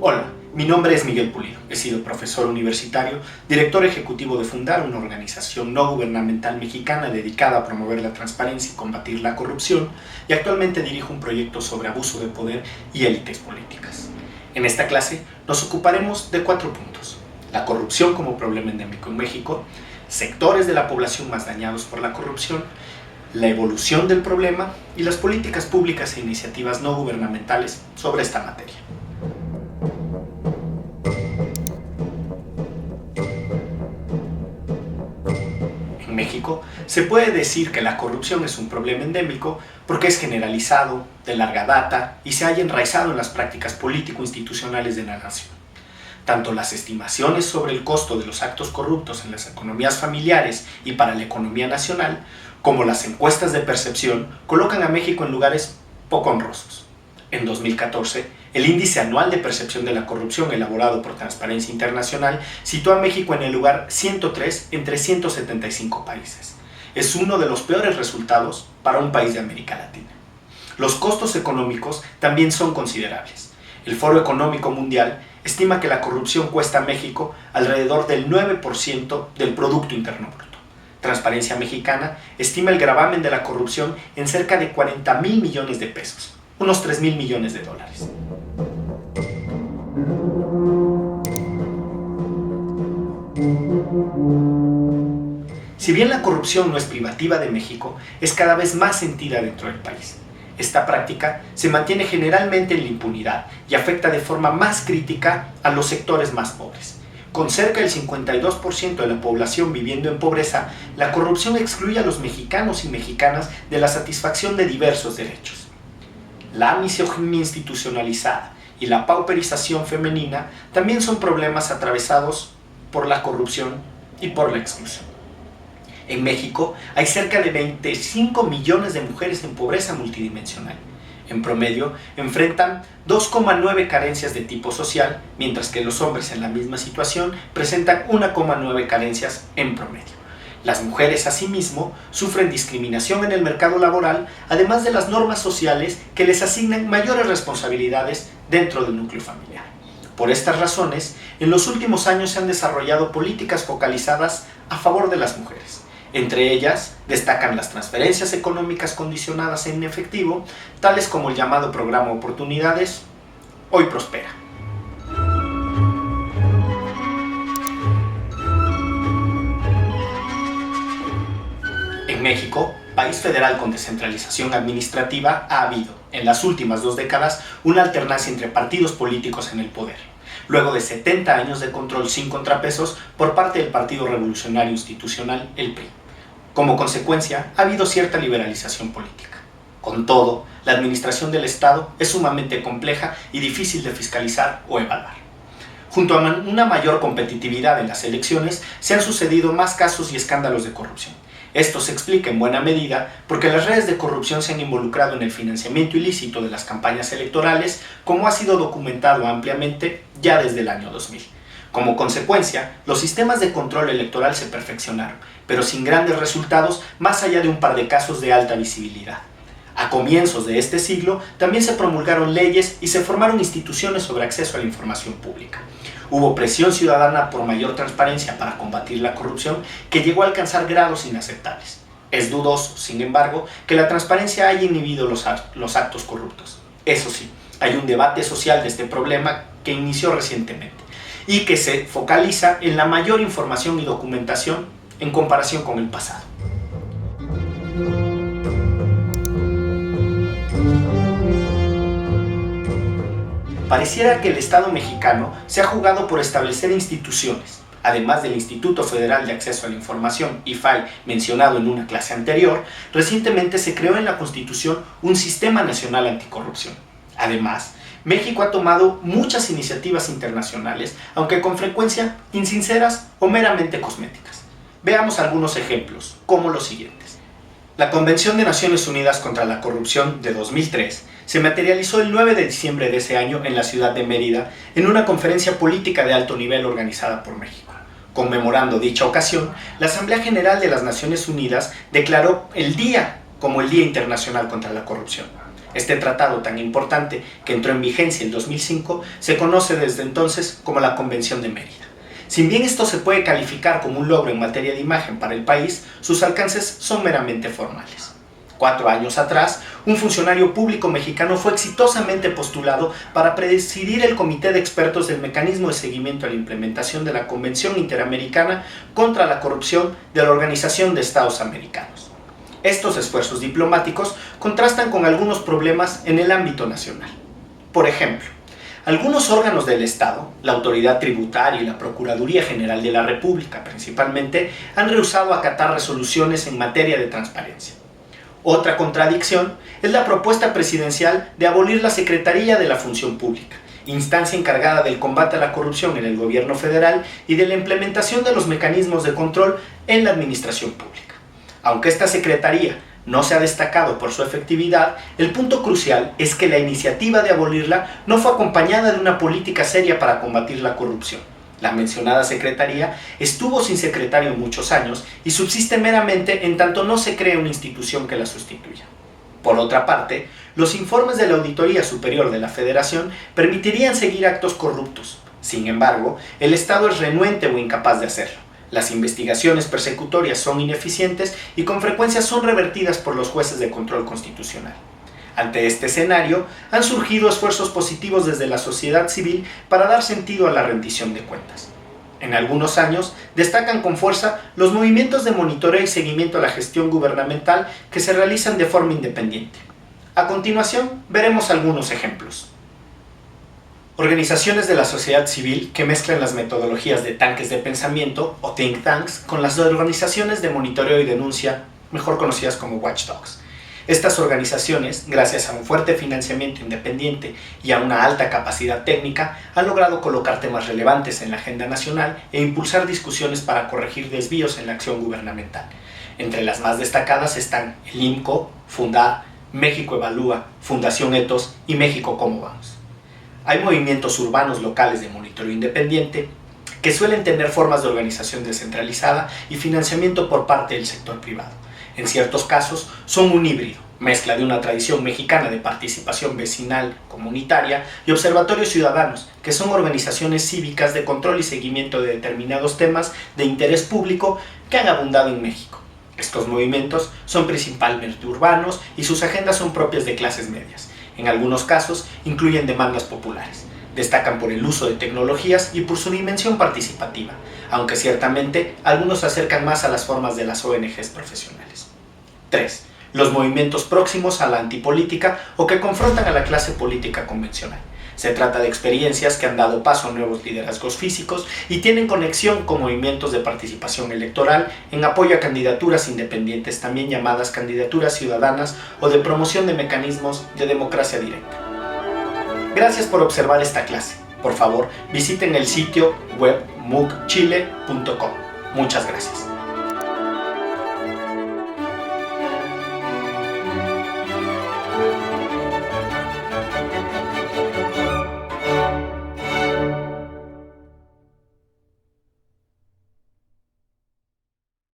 Hola, mi nombre es Miguel Pulido. He sido profesor universitario, director ejecutivo de Fundar, una organización no gubernamental mexicana dedicada a promover la transparencia y combatir la corrupción, y actualmente dirijo un proyecto sobre abuso de poder y élites políticas. En esta clase nos ocuparemos de 4 puntos: la corrupción como problema endémico en México, sectores de la población más dañados por la corrupción, la evolución del problema y las políticas públicas e iniciativas no gubernamentales sobre esta materia. En México, se puede decir que la corrupción es un problema endémico porque es generalizado, de larga data y se halla enraizado en las prácticas político-institucionales de la nación. Tanto las estimaciones sobre el costo de los actos corruptos en las economías familiares y para la economía nacional, como las encuestas de percepción, colocan a México en lugares poco honrosos. En 2014, el índice anual de percepción de la corrupción elaborado por Transparencia Internacional situó a México en el lugar 103 entre 175 países. Es uno de los peores resultados para un país de América Latina. Los costos económicos también son considerables. El Foro Económico Mundial estima que la corrupción cuesta a México alrededor del 9% del Producto Interno Bruto. Transparencia Mexicana estima el gravamen de la corrupción en cerca de 40,000 millones de pesos, unos 3,000 millones de dólares. Si bien la corrupción no es privativa de México, es cada vez más sentida dentro del país. Esta práctica se mantiene generalmente en la impunidad y afecta de forma más crítica a los sectores más pobres. Con cerca del 52% de la población viviendo en pobreza, la corrupción excluye a los mexicanos y mexicanas de la satisfacción de diversos derechos. La misoginia institucionalizada y la pauperización femenina también son problemas atravesados por la corrupción y por la exclusión. En México hay cerca de 25 millones de mujeres en pobreza multidimensional. En promedio, enfrentan 2,9 carencias de tipo social, mientras que los hombres en la misma situación presentan 1,9 carencias en promedio. Las mujeres, asimismo, sufren discriminación en el mercado laboral, además de las normas sociales que les asignan mayores responsabilidades dentro del núcleo familiar. Por estas razones, en los últimos años se han desarrollado políticas focalizadas a favor de las mujeres. Entre ellas, destacan las transferencias económicas condicionadas en efectivo, tales como el llamado Programa Oportunidades, Hoy Prospera. En México, país federal con descentralización administrativa, ha habido, en las últimas 2 décadas, una alternancia entre partidos políticos en el poder, luego de 70 años de control sin contrapesos por parte del Partido Revolucionario Institucional, el PRI. Como consecuencia, ha habido cierta liberalización política. Con todo, la administración del Estado es sumamente compleja y difícil de fiscalizar o evaluar. Junto a una mayor competitividad en las elecciones, se han sucedido más casos y escándalos de corrupción. Esto se explica en buena medida porque las redes de corrupción se han involucrado en el financiamiento ilícito de las campañas electorales, como ha sido documentado ampliamente ya desde el año 2000. Como consecuencia, los sistemas de control electoral se perfeccionaron, pero sin grandes resultados más allá de un par de casos de alta visibilidad. A comienzos de este siglo también se promulgaron leyes y se formaron instituciones sobre acceso a la información pública. Hubo presión ciudadana por mayor transparencia para combatir la corrupción que llegó a alcanzar grados inaceptables. Es dudoso, sin embargo, que la transparencia haya inhibido los actos corruptos. Eso sí, hay un debate social de este problema que inició recientemente y que se focaliza en la mayor información y documentación en comparación con el pasado. Pareciera que el Estado mexicano se ha jugado por establecer instituciones. Además del Instituto Federal de Acceso a la Información, IFAI, mencionado en una clase anterior, recientemente se creó en la Constitución un Sistema Nacional Anticorrupción. Además, México ha tomado muchas iniciativas internacionales, aunque con frecuencia insinceras o meramente cosméticas. Veamos algunos ejemplos, como los siguientes. La Convención de Naciones Unidas contra la Corrupción de 2003 se materializó el 9 de diciembre de ese año en la ciudad de Mérida en una conferencia política de alto nivel organizada por México. Conmemorando dicha ocasión, la Asamblea General de las Naciones Unidas declaró el día como el Día Internacional contra la Corrupción. Este tratado tan importante, que entró en vigencia en 2005, se conoce desde entonces como la Convención de Mérida. Si bien esto se puede calificar como un logro en materia de imagen para el país, sus alcances son meramente formales. 4 años atrás, un funcionario público mexicano fue exitosamente postulado para presidir el Comité de Expertos del Mecanismo de Seguimiento a la Implementación de la Convención Interamericana contra la Corrupción de la Organización de Estados Americanos. Estos esfuerzos diplomáticos contrastan con algunos problemas en el ámbito nacional. Por ejemplo, algunos órganos del Estado, la Autoridad Tributaria y la Procuraduría General de la República principalmente, han rehusado acatar resoluciones en materia de transparencia. Otra contradicción es la propuesta presidencial de abolir la Secretaría de la Función Pública, instancia encargada del combate a la corrupción en el gobierno federal y de la implementación de los mecanismos de control en la administración pública. Aunque esta secretaría no se ha destacado por su efectividad, el punto crucial es que la iniciativa de abolirla no fue acompañada de una política seria para combatir la corrupción. La mencionada secretaría estuvo sin secretario muchos años y subsiste meramente en tanto no se cree una institución que la sustituya. Por otra parte, los informes de la Auditoría Superior de la Federación permitirían seguir actos corruptos. Sin embargo, el Estado es renuente o incapaz de hacerlo. Las investigaciones persecutorias son ineficientes y con frecuencia son revertidas por los jueces de control constitucional. Ante este escenario, han surgido esfuerzos positivos desde la sociedad civil para dar sentido a la rendición de cuentas. En algunos años, destacan con fuerza los movimientos de monitoreo y seguimiento a la gestión gubernamental que se realizan de forma independiente. A continuación, veremos algunos ejemplos. Organizaciones de la sociedad civil que mezclan las metodologías de tanques de pensamiento o think tanks con las organizaciones de monitoreo y denuncia, mejor conocidas como watchdogs. Estas organizaciones, gracias a un fuerte financiamiento independiente y a una alta capacidad técnica, han logrado colocar temas relevantes en la agenda nacional e impulsar discusiones para corregir desvíos en la acción gubernamental. Entre las más destacadas están el IMCO, Fundar, México Evalúa, Fundación Ethos y México Cómo Vamos. Hay movimientos urbanos locales de monitoreo independiente que suelen tener formas de organización descentralizada y financiamiento por parte del sector privado. En ciertos casos son un híbrido, mezcla de una tradición mexicana de participación vecinal, comunitaria y observatorios ciudadanos, que son organizaciones cívicas de control y seguimiento de determinados temas de interés público que han abundado en México. Estos movimientos son principalmente urbanos y sus agendas son propias de clases medias. En algunos casos incluyen demandas populares. Destacan por el uso de tecnologías y por su dimensión participativa, aunque ciertamente algunos se acercan más a las formas de las ONGs profesionales. 3. Los movimientos próximos a la antipolítica o que confrontan a la clase política convencional. Se trata de experiencias que han dado paso a nuevos liderazgos físicos y tienen conexión con movimientos de participación electoral en apoyo a candidaturas independientes, también llamadas candidaturas ciudadanas o de promoción de mecanismos de democracia directa. Gracias por observar esta clase. Por favor, visiten el sitio web mucchile.com. Muchas gracias.